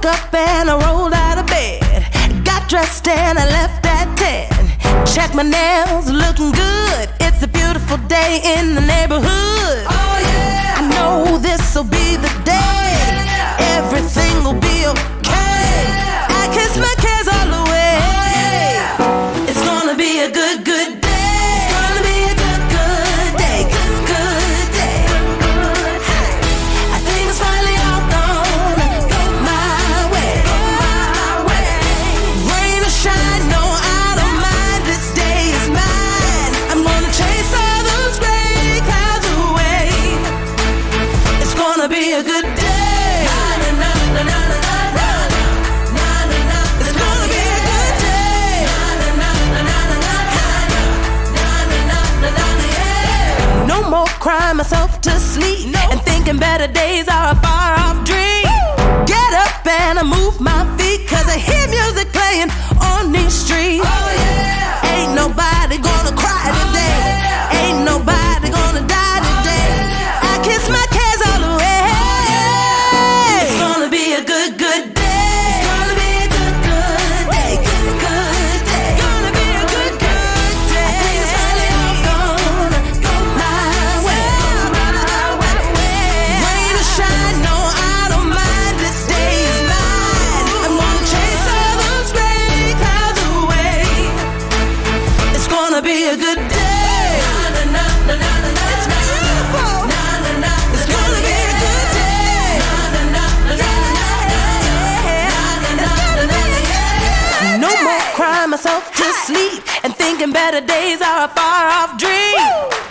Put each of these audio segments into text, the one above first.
woke up and I rolled out of bed. Got dressed and I left at 10. Check my nails, looking good. It's a beautiful day in the neighborhood. Oh yeah! I know this'll be the day. Oh, yeah. Everything will be okay. Oh, yeah. I kiss my cares all away. Oh, yeah. It's gonna be a good, good day. It's gonna be a good, good day. Good, good day. Hey. I think it's finally all gonna go my way. Go my way. Rain or shine, no, I don't mind. This day is mine. I'm gonna chase all those gray clouds away. It's gonna be a good day. No more crying myself to sleep and thinking better days are a far off dream. Get up and I move my feet, cause I hear music playing on these streets. Oh yeah! Ain't nobody gonna cry today. Oh, yeah. Ain't nobody gonna die today. Oh, yeah. I kiss my cares all away. Oh, yeah. It's gonna be a good, good day. It's gonna be a good, good day. Good, good day. Gonna be a good, good day. I think it's finally all gonna go my way. Rain or shine, no, I don't mind. This day is mine. I'm gonna chase all those gray clouds away. It's gonna be a good day. It's beautiful. It's gonna be a good day. No more crying myself to sleep and thinking better days are a far off dream.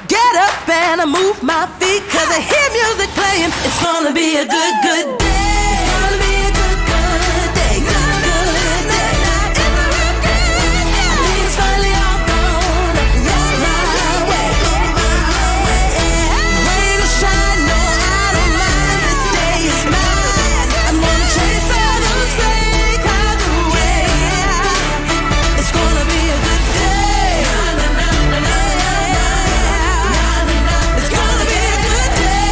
Get up and I move my feet, cause I hear music playing. It's gonna be a good, good day. It's gonna be a good, good day. Good, good day. It's a real good day. I think it's finally all gonna go my way. Rain or shine, no, I don't mind. This day is mine. I'm gonna chase all those gray clouds away. It's gonna be a good day. It's gonna be a good day.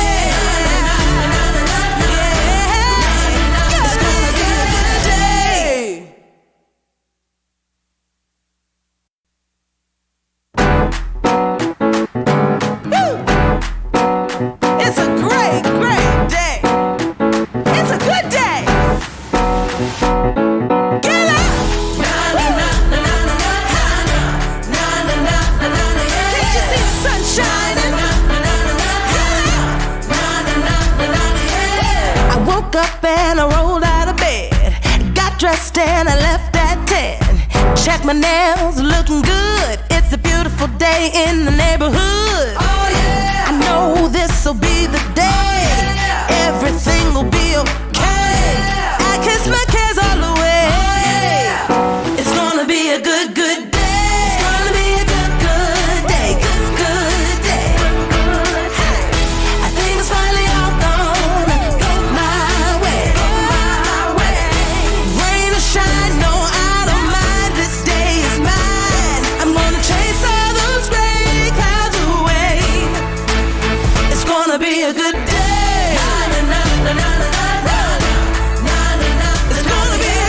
It's gonna be a good day. Woo! It's a great, great day. It's a good day. Get up! Can't you see the sun shining? I woke up and I rolled out of bed. Got dressed and I left at 10. Check my nails, looking good. It's a beautiful day in the neighborhood. Oh yeah! I know this'll be the day. Oh, yeah. Everything will be okay. Oh, yeah. I kiss my cares all away. Oh, yeah. It's gonna be a good, good day. It's gonna be a good, good day. Good, good day. Hey. I think it's finally all gonna go my way. Go my way. Rain or shine, no, I don't mind. This day is mine. I'm gonna chase all those gray clouds away. It's gonna be a good day. It's gonna be a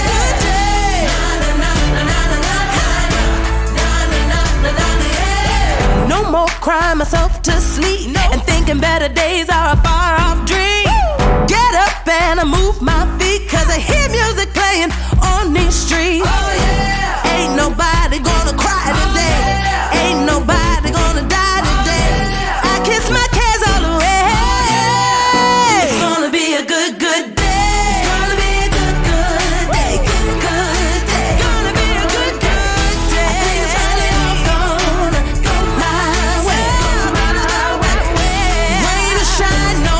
good day. No more crying myself to sleep and thinking better days are a far off dream. Get up and I move my feet, cause I hear music playing on these streets. Oh yeah! Ain't nobody gonna cry today. Oh, yeah. Ain't nobody gonna die today. Oh, yeah. I kiss my cares all away. Oh, yeah. It's gonna be a good, good day. It's gonna be a good, good day. Good, good day. Gonna be a good, good day. I think it's finally all gonna go my way. Rain or shine, no, I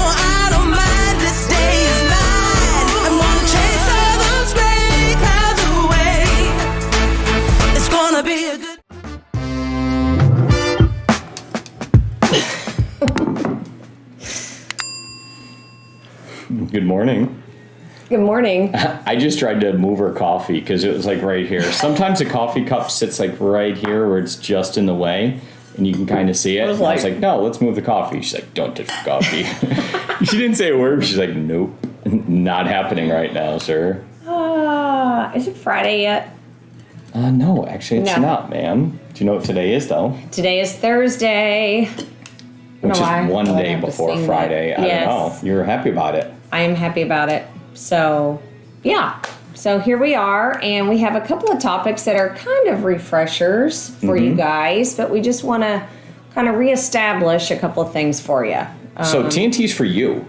don't mind. This day is mine. I'm gonna chase all those gray clouds away. It's gonna be a good. Good morning. Good morning. I just tried to move her coffee because it was like right here. Sometimes a coffee cup sits like right here where it's just in the way and you can kind of see it. I was like, no, let's move the coffee. She's like, don't touch the coffee. She didn't say a word. She's like, nope, not happening right now, sir. Is it Friday yet? No, actually it's No. not, ma'am. Do you know what today is, though? Today is Thursday. Which is one I day have to before sing Friday. that. I Yes. don't know. You're happy about it. I am happy about it. So, yeah. So here we are, and we have a couple of topics that are kind of refreshers for you guys, but we just want to kind of reestablish a couple of things for you. So TNT's for you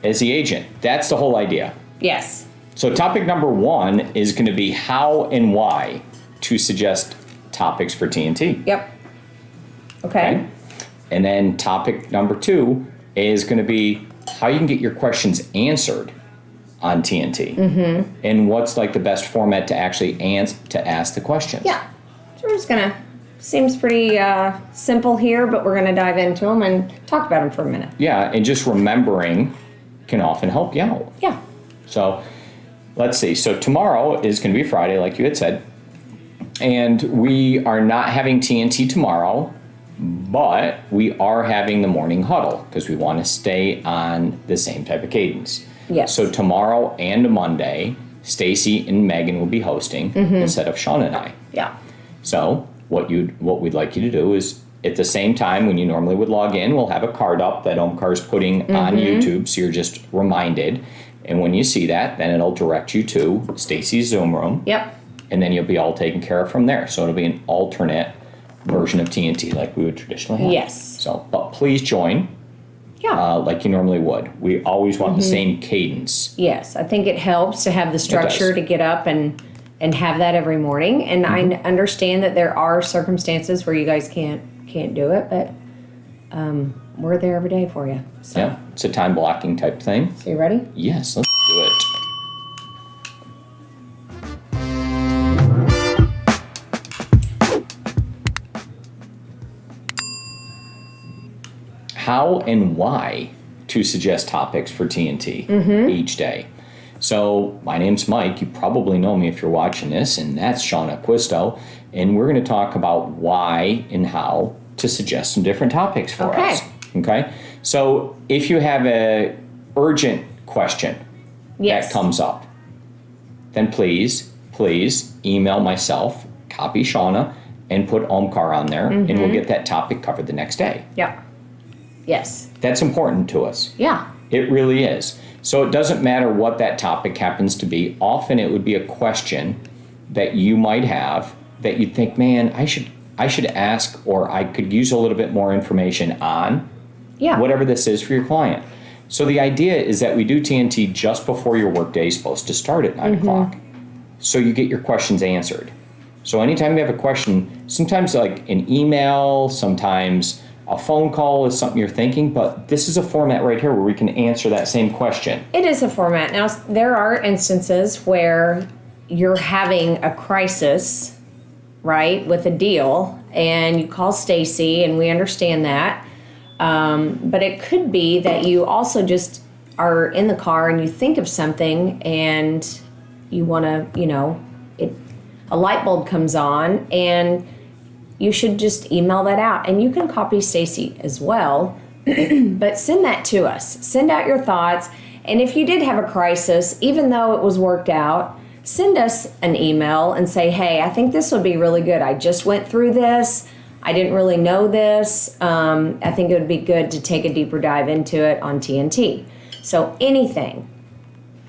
as the agent. That's the whole idea. Yes. So topic number 1 is going to be how and why to suggest topics for TNT. Yep. Okay. And then topic number 2 is going to be how you can get your questions answered on TNT. And what's like the best format to actually ask the questions. Yeah. So we're just gonna, seems pretty simple here, but we're gonna dive into them and talk about them for a minute. Yeah, and just remembering can often help you out. Yeah. So let's see. So tomorrow is going to be Friday, like you had said. And we are not having TNT tomorrow, but we are having the morning huddle because we want to stay on the same type of cadence. Yes. So tomorrow and Monday, Stacy and Megan will be hosting instead of Shana and I. Yeah. So what we'd like you to do is at the same time when you normally would log in, we'll have a card up that Omkar's putting on YouTube, so you're just reminded. And when you see that, then it'll direct you to Stacy's Zoom room. Yep. And then you'll be all taken care of from there. So it'll be an alternate version of TNT like we would traditionally have. Yes. So, but please join Yeah. like you normally would. We always want the same cadence. Yes. I think it helps to have the structure to get up and have that every morning. And I understand that there are circumstances where you guys can't do it, but we're there every day for you. So, Yeah, it's a time blocking type thing. so you ready? Yes, let's do it. How and why to suggest topics for TNT each day. So my name's Mike. You probably know me if you're watching this, and that's Shana Acquisto. And we're going to talk about why and how to suggest some different topics for us. Okay. So if you have a urgent question that comes up, then please email myself, copy Shana, and put Omkar on there, and we'll get that topic covered the next day. Yeah. Yes. That's important to us. Yeah. It really is. So it doesn't matter what that topic happens to be. Often it would be a question that you might have that you'd think, man, I should ask, or I could use a little bit more information on whatever this is for your client. So the idea is that we do TNT just before your workday is supposed to start at 9 o'clock. So you get your questions answered. So anytime you have a question, sometimes like an email, sometimes a phone call is something you're thinking, but this is a format right here where we can answer that same question. It is a format. Now, there are instances where you're having a crisis, right, with a deal, and you call Stacy, and we understand that. But it could be that you also just are in the car and you think of something and you want to, a light bulb comes on, and you should just email that out. And you can copy Stacy as well, but send that to us. Send out your thoughts. And if you did have a crisis, even though it was worked out, send us an email and say, hey, I think this would be really good. I just went through this. I didn't really know this. I think it would be good to take a deeper dive into it on TNT. So anything,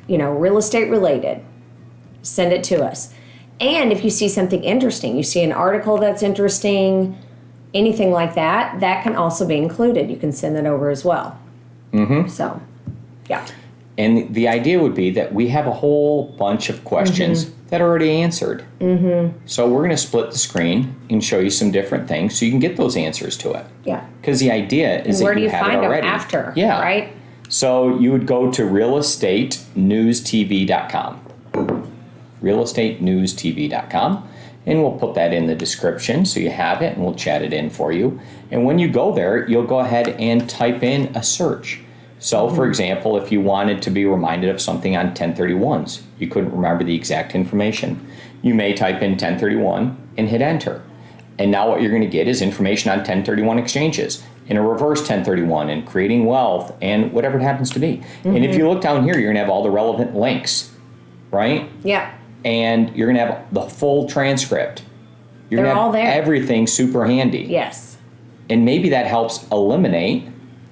real estate related, send it to us. And if you see something interesting, you see an article that's interesting, anything like that, that can also be included. You can send that over as well. So, yeah. And the idea would be that we have a whole bunch of questions that are already answered. So we're going to split the screen and show you some different things so you can get those answers to it. Yeah. Because the idea is that you have it already. Where do you find them after? Yeah. Right? So you would go to RealEstateNewsTV.com. RealEstateNewsTV.com. And we'll put that in the description so you have it, and we'll chat it in for you. And when you go there, you'll go ahead and type in a search. So, for example, if you wanted to be reminded of something on 1031s, you couldn't remember the exact information, you may type in 1031 and hit enter. And now what you're going to get is information on 1031 exchanges, and a reverse 1031, and creating wealth, and whatever it happens to be. And if you look down here, you're going to have all the relevant links, right? Yeah. and you're going to have the full transcript. You're They're going to all have there. everything super handy. Yes. And maybe that helps eliminate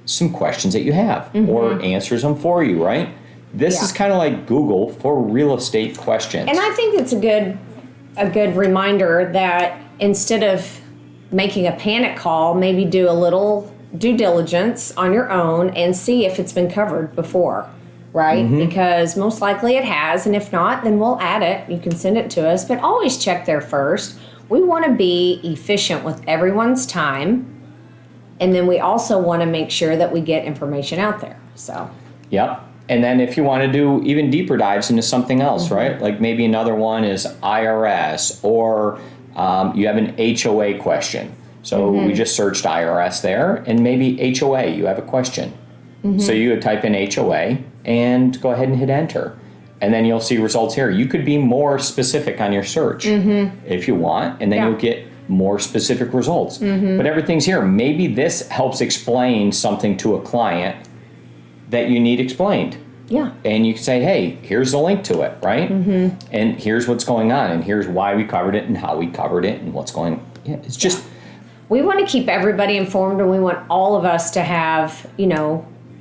some questions that you have or answers them for you, right? This is kind of like Google for real estate questions. And I think it's a good reminder that instead of making a panic call, maybe do a little due diligence on your own and see if it's been covered before, right? Because most likely it has, and if not, then we'll add it. You can send it to us, but always check there first. We want to be efficient with everyone's time, and then we also want to make sure that we get information out there. So, Yep. And then if you want to do even deeper dives into something else, right? Like maybe another one is IRS, or you have an HOA question. So we just searched IRS there, and maybe HOA, you have a question. So you would type in HOA and go ahead and hit enter. And then you'll see results here. You could be more specific on your search if you want, and then you'll get more specific results. But everything's here. Maybe this helps explain something to a client that you need explained. yeah. And you can say, hey, here's the link to it, right? And here's what's going on, and here's why we covered it and how we covered it and what's going on. Yeah, it's just... We want to keep everybody informed, and we want all of us to have,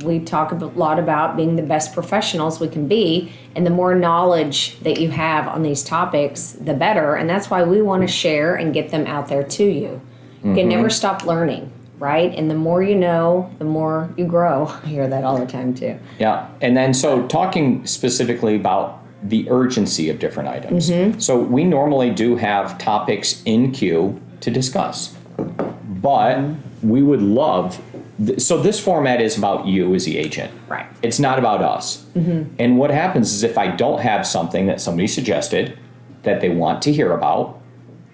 we talk a lot about being the best professionals we can be, and the more knowledge that you have on these topics, the better. And that's why we want to share and get them out there to you. You can never stop learning, right? And the more you know, the more you grow. I hear that all the time too. Yeah, and then so talking specifically about the urgency of different items. So we normally do have topics in queue to discuss, but we would love, so this format is about you as the agent. Right. It's not about us. And what happens is if I don't have something that somebody suggested that they want to hear about,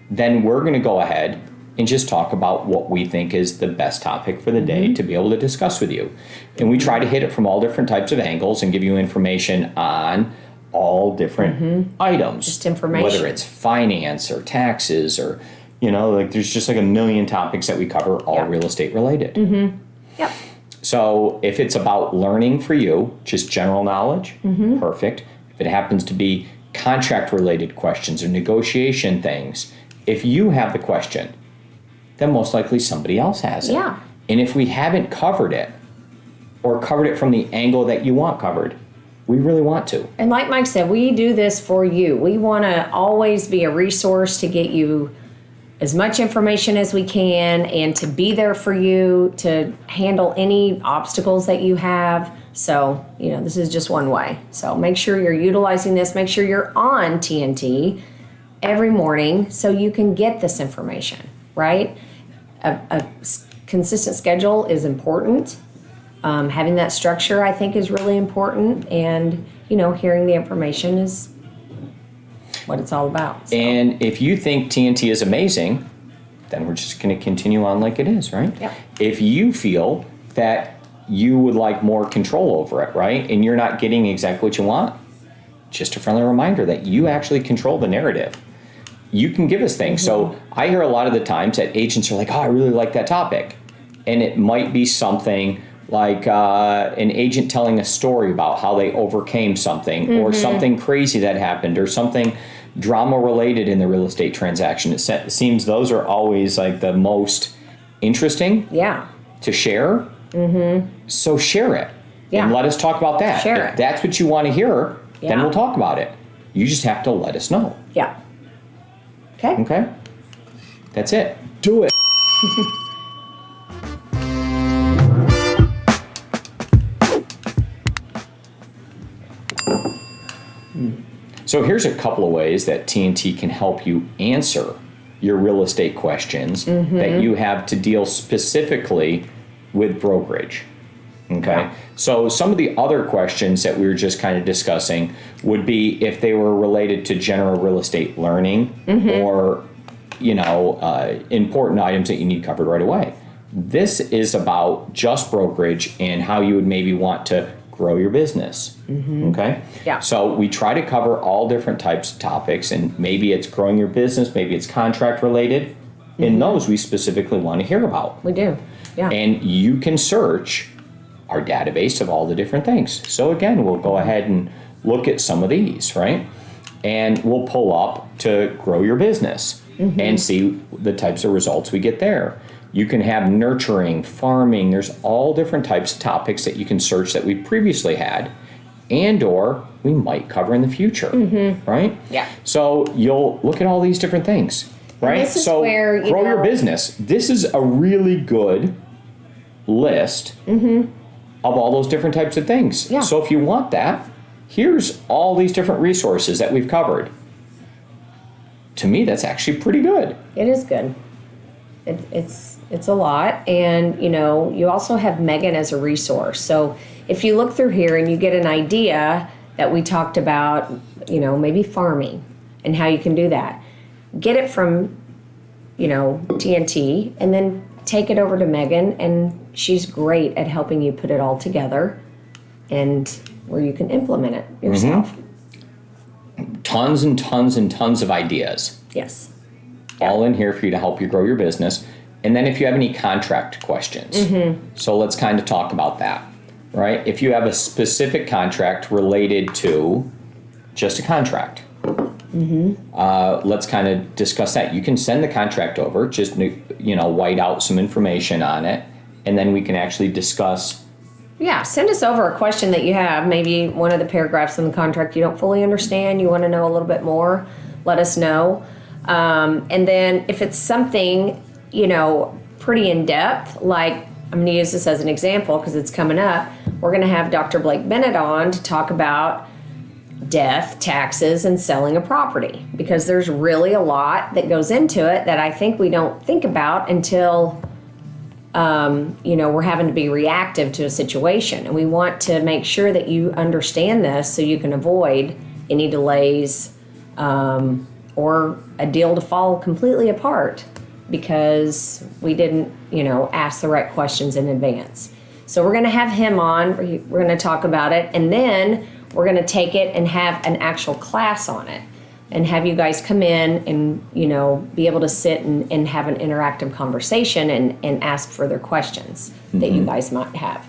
then we're going to go ahead and just talk about what we think is the best topic for the day to be able to discuss with you. And we try to hit it from all different types of angles and give you information on all different items. Just information. Whether it's finance or taxes or, like there's just like a million topics that we cover, all real estate related. Yep. So if it's about learning for you, just general knowledge, perfect. If it happens to be contract related questions or negotiation things, if you have the question, then most likely somebody else has it. Yeah. And if we haven't covered it or covered it from the angle that you want covered, we really want to. And like Mike said, we do this for you. We want to always be a resource to get you as much information as we can and to be there for you to handle any obstacles that you have. So, this is just one way. So make sure you're utilizing this. Make sure you're on TNT every morning so you can get this information, right? A consistent schedule is important. Having that structure, I think, is really important. And, hearing the information is what it's all about. So. And if you think TNT is amazing, then we're just going to continue on like it is, right? Yep. If you feel that you would like more control over it, right, and you're not getting exactly what you want, just a friendly reminder that you actually control the narrative. You can give us things. So I hear a lot of the times that agents are like, oh, I really like that topic. And it might be something like an agent telling a story about how they overcame something or something crazy that happened or something drama related in the real estate transaction. It seems those are always like the most interesting to share. So share it and let us talk about that. Share if that's what you want to hear, then Yeah. we'll talk about it. You just have to let us know. Yeah. Okay. Okay? That's it. Do it. So here's a couple of ways that TNT can help you answer your real estate questions that you have to deal specifically with brokerage. Okay. Yeah. So some of the other questions that we were just kind of discussing would be if they were related to general real estate learning or, important items that you need covered right away. This is about just brokerage and how you would maybe want to grow your business. Okay. Yeah. So we try to cover all different types of topics, and maybe it's growing your business, maybe it's contract related. And those we specifically want to hear about. We do. Yeah. And you can search our database of all the different things. So again, we'll go ahead and look at some of these, right? and we'll pull up to grow your business and see the types of results we get there. You can have nurturing, farming. There's all different types of topics that you can search that we previously had and or we might cover in the future, right? Yeah. So you'll look at all these different things, right? this is So where, grow your business. This is a really good list of all those different types of things. Yeah. So if you want that, here's all these different resources that we've covered. To me, that's actually pretty good. It is good. It's a lot. And, you also have Megan as a resource. So if you look through here and you get an idea that we talked about, maybe farming and how you can do that, get it from, TNT and then take it over to Megan, and she's great at helping you put it all together and where you can implement it yourself. Tons and tons and tons of ideas. Yes. All in here for you to help you grow your business. And then if you have any contract questions, so let's kind of talk about that, right? If you have a specific contract related to just a contract, let's kind of discuss that. You can send the contract over, just, white out some information on it, and then we can actually discuss. Yeah, send us over a question that you have, maybe one of the paragraphs in the contract you don't fully understand, you want to know a little bit more, let us know. And then if it's something, pretty in-depth, like I'm going to use this as an example because it's coming up, we're going to have Dr. Blake Bennett on to talk about death, taxes, and selling a property, because there's really a lot that goes into it that I think we don't think about until we're having to be reactive to a situation. And we want to make sure that you understand this so you can avoid any delays or a deal to fall completely apart because we didn't, ask the right questions in advance. So we're going to have him on. We're going to talk about it. And then we're going to take it and have an actual class on it and have you guys come in and, be able to sit and have an interactive conversation and ask further questions that you guys might have.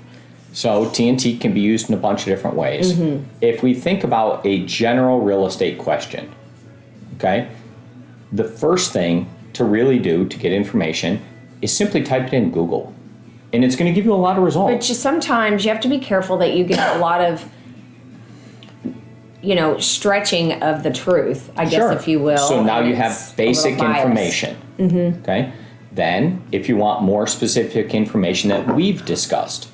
So TNT can be used in a bunch of different ways. If we think about a general real estate question, okay, the first thing to really do to get information is simply type it in Google. And it's going to give you a lot of results. But sometimes you have to be careful that you get a lot of stretching of the truth, I guess, if you will. So now you have basic information. Okay. Then, if you want more specific information that we've discussed,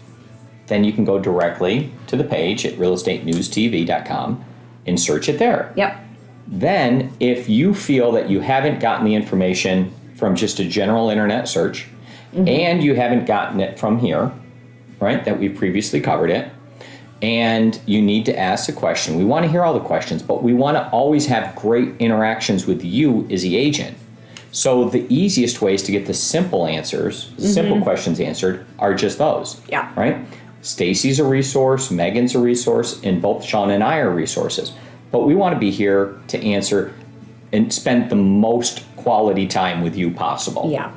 then you can go directly to the page at RealEstateNewsTV.com and search it there. Yep. Then, if you feel that you haven't gotten the information from just a general internet search, and you haven't gotten it from here, right, that we've previously covered it, and you need to ask a question. We want to hear all the questions, but we want to always have great interactions with you as the agent. So the easiest ways to get the simple answers, simple questions answered, are just those. Yeah. Right? Stacy's a resource, Megan's a resource, and both Sean and I are resources. But we want to be here to answer and spend the most quality time with you possible. Yeah.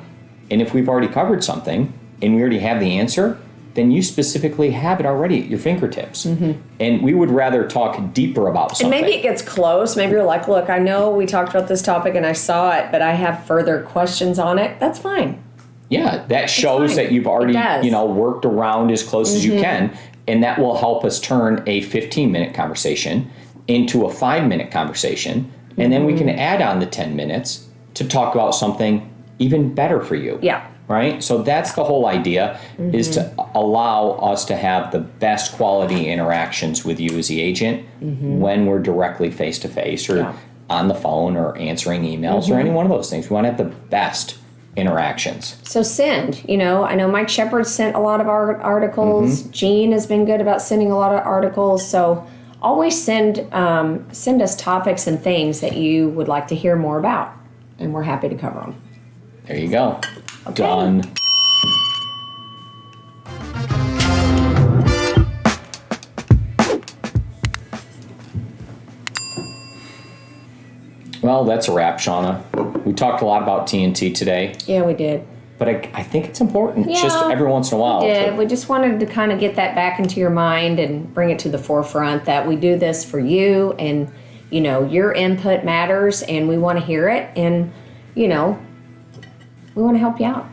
And if we've already covered something and we already have the answer, then you specifically have it already at your fingertips. And we would rather talk deeper about something. And maybe it gets close. Maybe you're like, look, I know we talked about this topic and I saw it, but I have further questions on it. That's fine. Yeah, that shows that you've already, worked around as close as you can. And that will help us turn a 15-minute conversation into a 5-minute conversation. And then we can add on the 10 minutes to talk about something even better for you. Yeah. Right? So that's the whole idea, is to allow us to have the best quality interactions with you as the agent when we're directly face-to-face or on the phone or answering emails or any one of those things. We want to have the best interactions. So send, I know Mike Shepard sent a lot of articles. Gene has been good about sending a lot of articles. So always send us topics and things that you would like to hear more about, and we're happy to cover them. There you go. Okay. Done. Well, that's a wrap, Shauna. We talked a lot about TNT today. Yeah, we did. But I think it's important, Yeah, just every once in a while. We did. We just wanted to kind of get that back into your mind and bring it to the forefront that we do this for you and you know, your input matters and we want to hear it, and, you know, we want to help you out.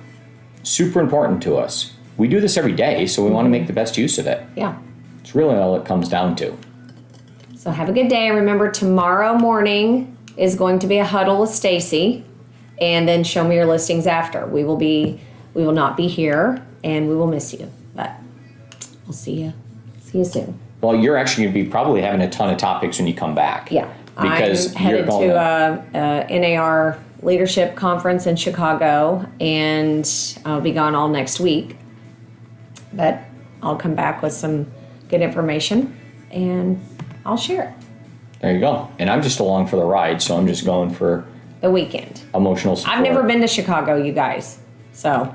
Super important to us. We do this every day, so we want to make the best use of it. Yeah. It's really all it comes down to. So have a good day. Remember, tomorrow morning is going to be a huddle with Stacy, and then show me your listings after. We will not be here, and we will miss you, but we'll see you soon. Well, you're actually going to be probably having a ton of topics when you come back. Yeah. Because I'm headed you're going to a NAR leadership conference in Chicago, and I'll be gone all next week. But I'll come back with some good information, and I'll share it. There you go. And I'm just along for the ride, so I'm just going for The weekend. emotional support. I've never been to Chicago, you guys, so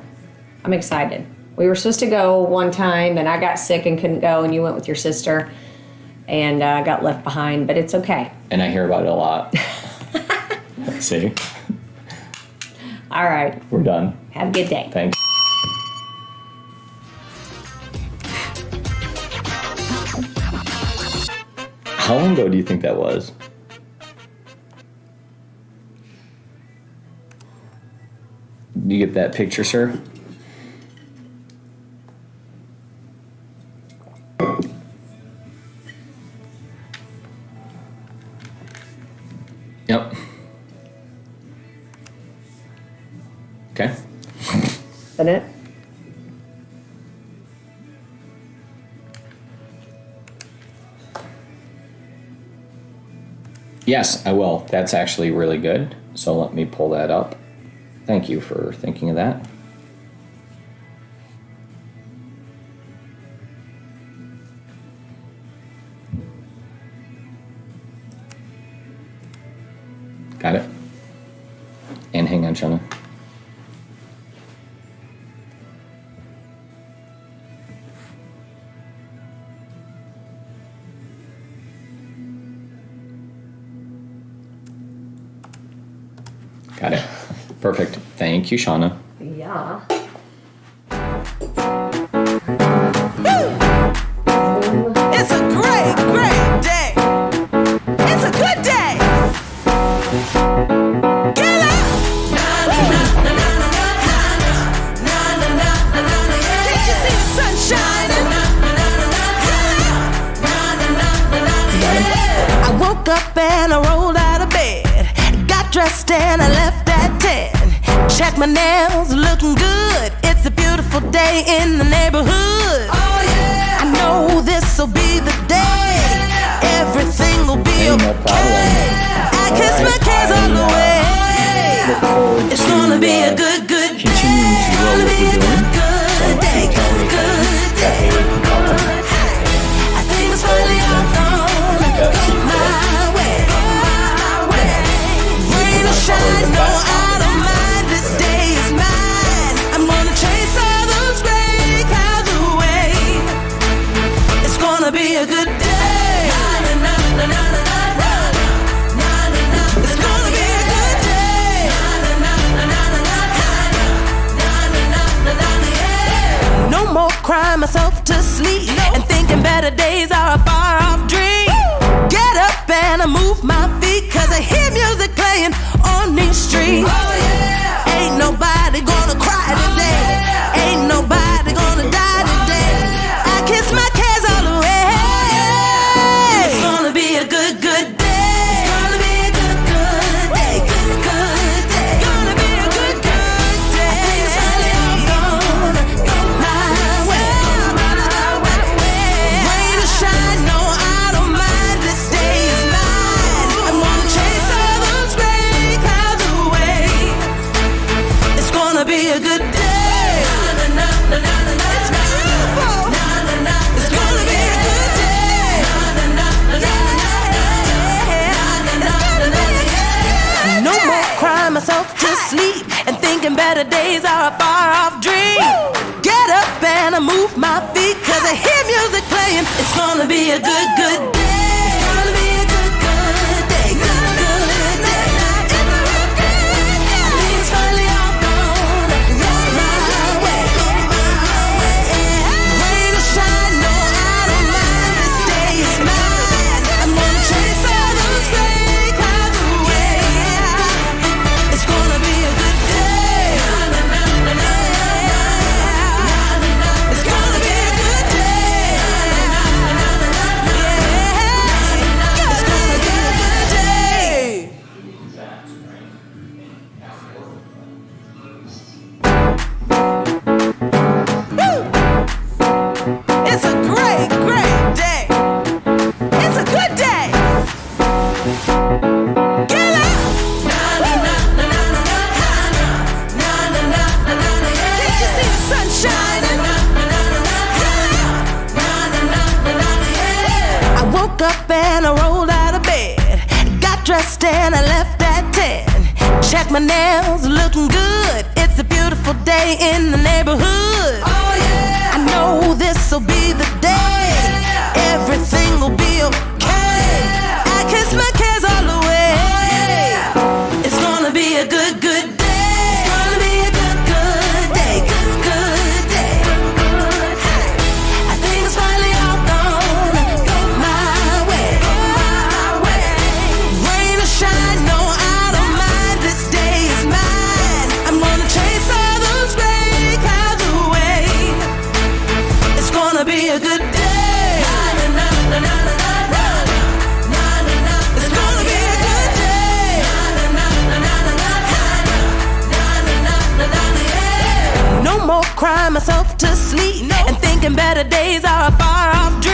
I'm excited. We were supposed to go one time, and I got sick and couldn't go, and you went with your sister, and got left behind, but it's okay. And I hear about it a lot. See? All right. We're done. Have a good day. Thanks. How long ago do you think that was? Do you get that picture, sir? Yep. Okay. Isn't it? Yes, I will. That's actually really good. So let me pull that up. Thank you for thinking of that. Got it. And hang on, Shana. Got it. Perfect. Thank you, Shana. Yeah. It's a great, great day. It's a good day. Get up. Can't you see the sun shining? I woke up and I rolled out of bed. Got dressed and I left at 10. Check my nails, looking good. It's a beautiful day in the neighborhood. Oh yeah. I know this'll be the day. Everything will be Hey, no okay. problem. I kiss my cares all the way. Look forward It's to, gonna be a good, good day. continuing to It's grow gonna what be we're a doing. good, good day. Good day. I think it's finally all gonna go my way. Rain or shine, no, I don't mind. This day is mine. I'm gonna chase all those gray clouds away. It's gonna be a good day. It's gonna be a good day. No more crying myself to sleep and thinking better days are a far off dream. Get up and I move my feet 'cause I hear music playing on these streets. Oh yeah. Ain't nobody gonna cry today. Ain't nobody gonna die today. I kiss my cares all away. It's gonna be a good, good day. It's gonna be a good, good day. Good, good day. Gonna be a good, good day. I think it's finally all gonna go my way. Rain or shine, no, I don't mind. This day is mine. I'm gonna chase all those gray clouds away. It's gonna be a good day. It's beautiful. It's gonna be a good day. No more crying myself to sleep and thinking better days are a far off dream. Get up and I move my feet 'cause I hear music playing. It's gonna be a good, good day. It's gonna be a good, good day. Good, good day. It's a real good day. I think it's finally all gonna go my way. Rain or shine, no, I don't mind. This day is mine. I'm gonna chase all those gray woke up and I rolled out of bed. Got dressed and I left at 10. Check my nails, looking good. It's a beautiful day in the neighborhood. Oh yeah! I know this'll be the day. Everything will be okay. I kiss my cares all away. It's gonna be a good, good day. It's gonna be a good, good day. Good, good day. I think it's finally all gonna go my way. Rain or shine, no, I don't mind. This day is mine. I'm gonna chase all those gray clouds away. It's gonna be a good day. It's gonna be a good day. No more crying myself to sleep and thinking better days are a far off dream.